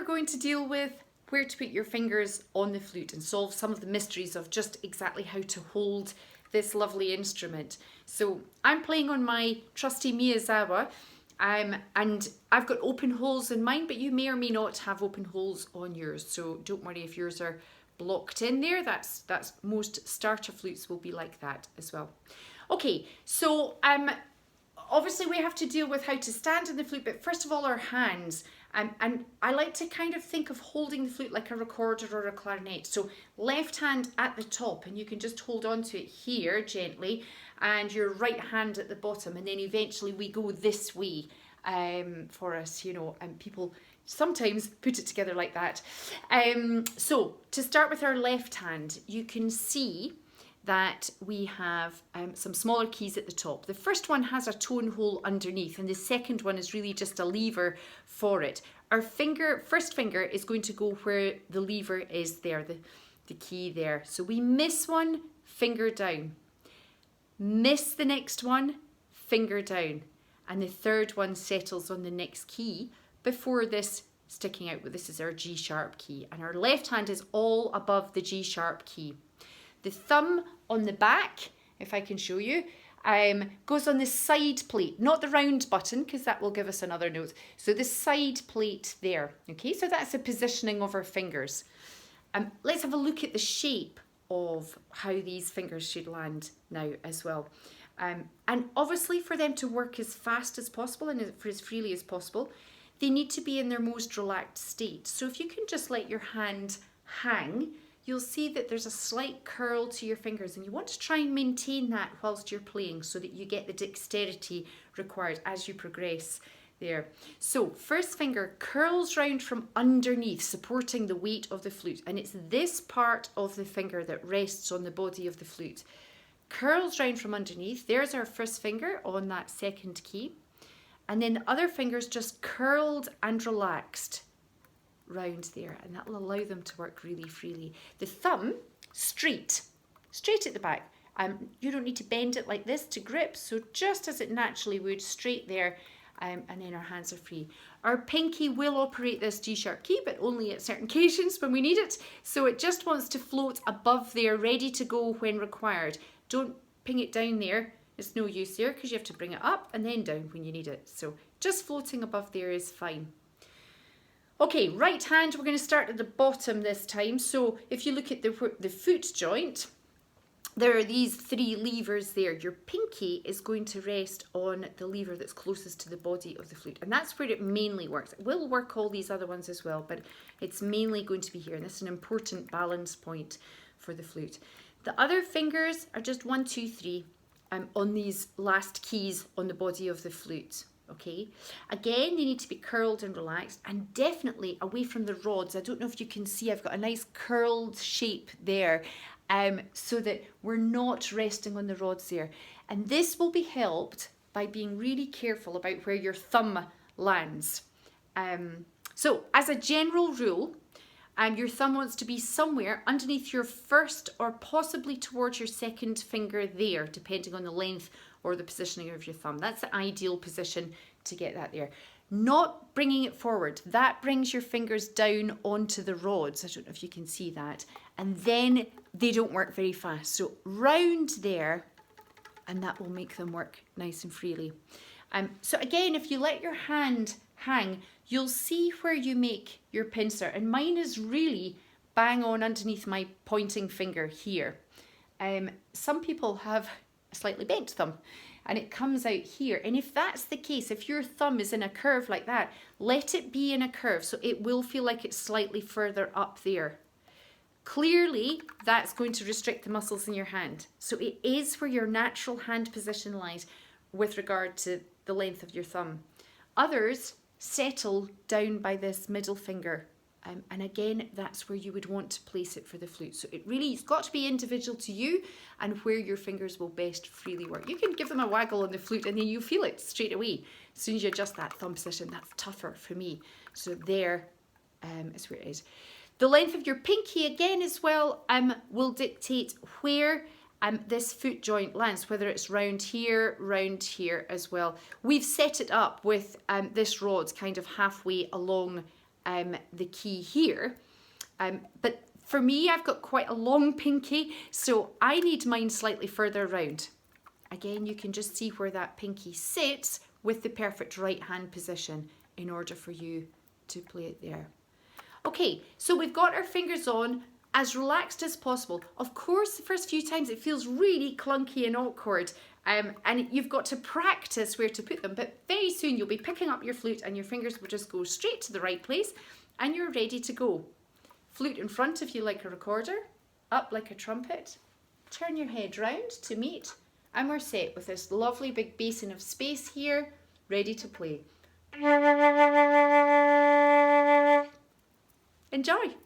going to deal with where to put your fingers on the flute and solve some of the mysteries of just exactly how to hold this lovely instrument. So I'm playing on my trusty Miyazawa, and I've got open holes in mine, but you may or may not have open holes on yours. So don't worry if yours are blocked in there. That's most starter flutes will be like that as well. Okay, so obviously we have to deal with how to stand on the flute, but first of all our hands. And I like to kind of think of holding the flute like a recorder or a clarinet. So left hand at the top, and you can just hold on to it here gently, and your right hand at the bottom, and then eventually we go this way for us, you know, and people sometimes put it together like that. So to start with our left hand, you can see that we have some smaller keys at the top. The first one has a tone hole underneath, and the second one is really just a lever for it. Our first finger is going to go where the lever is there, the key there. So we miss one, finger down. Miss the next one, finger down. And the third one settles on the next key before this sticking out. This is our G sharp key, and our left hand is all above the G sharp key. The thumb on the back, if I can show you, goes on the side plate, not the round button, because that will give us another note. So the side plate there. Okay, so that's the positioning of our fingers. Let's have a look at the shape of how these fingers should land now as well. And obviously for them to work as fast as possible and for as freely as possible, they need to be in their most relaxed state. So if you can just let your hand hang, you'll see that there's a slight curl to your fingers, and you want to try and maintain that whilst you're playing so that you get the dexterity required as you progress there. So first finger curls round from underneath, supporting the weight of the flute, and it's this part of the finger that rests on the body of the flute. Curls round from underneath, there's our first finger on that second key, and then the other finger's just curled and relaxed round there, and that will allow them to work really freely. The thumb straight at the back. You don't need to bend it like this to grip, so just as it naturally would, straight there, and then our hands are free. Our pinky will operate this G sharp key, but only at certain occasions when we need it, so it just wants to float above there, ready to go when required. Don't ping it down there, it's no use there, because you have to bring it up and then down when you need it. So just floating above there is fine. Okay, right hand, we're going to start at the bottom this time. So if you look at the foot joint, there are these three levers there. Your pinky is going to rest on the lever that's closest to the body of the flute, and that's where it mainly works. It will work all these other ones as well, but it's mainly going to be here, and this is an important balance point for the flute. The other fingers are just 1, 2, 3 on these last keys on the body of the flute. Okay, again, they need to be curled and relaxed, and definitely away from the rods. I don't know if you can see, I've got a nice curled shape there, so that we're not resting on the rods there. And this will be helped by being really careful about where your thumb lands. So as a general rule, your thumb wants to be somewhere underneath your first or possibly towards your second finger there, depending on the length or the positioning of your thumb. That's the ideal position to get that there. Not bringing it forward. That brings your fingers down onto the rods. I don't know if you can see that. And then they don't work very fast. So round there, and that will make them work nice and freely. So again, if you let your hand hang, you'll see where you make your pincer. And mine is really bang on underneath my pointing finger here. Some people have a slightly bent thumb, and it comes out here. And if that's the case, if your thumb is in a curve like that, let it be in a curve, so it will feel like it's slightly further up there. Clearly, that's going to restrict the muscles in your hand. So it is where your natural hand position lies with regard to the length of your thumb. Others settle down by this middle finger. And again, that's where you would want to place it for the flute. So it's got to be individual to you and where your fingers will best freely work. You can give them a waggle on the flute and then you feel it straight away. As soon as you adjust that thumb position, that's tougher for me. So there is where it is. The length of your pinky again as well will dictate where this foot joint lands, whether it's round here as well. We've set it up with this rod kind of halfway along the key here. But for me, I've got quite a long pinky, so I need mine slightly further around. Again, you can just see where that pinky sits with the perfect right hand position in order for you to play it there. Okay, so we've got our fingers on as relaxed as possible. Of course, the first few times it feels really clunky and awkward, and you've got to practice where to put them, but very soon you'll be picking up your flute and your fingers will just go straight to the right place and you're ready to go. Flute in front if you like a recorder, up like a trumpet, turn your head round to meet, and we're set with this lovely big basin of space here, ready to play. Enjoy!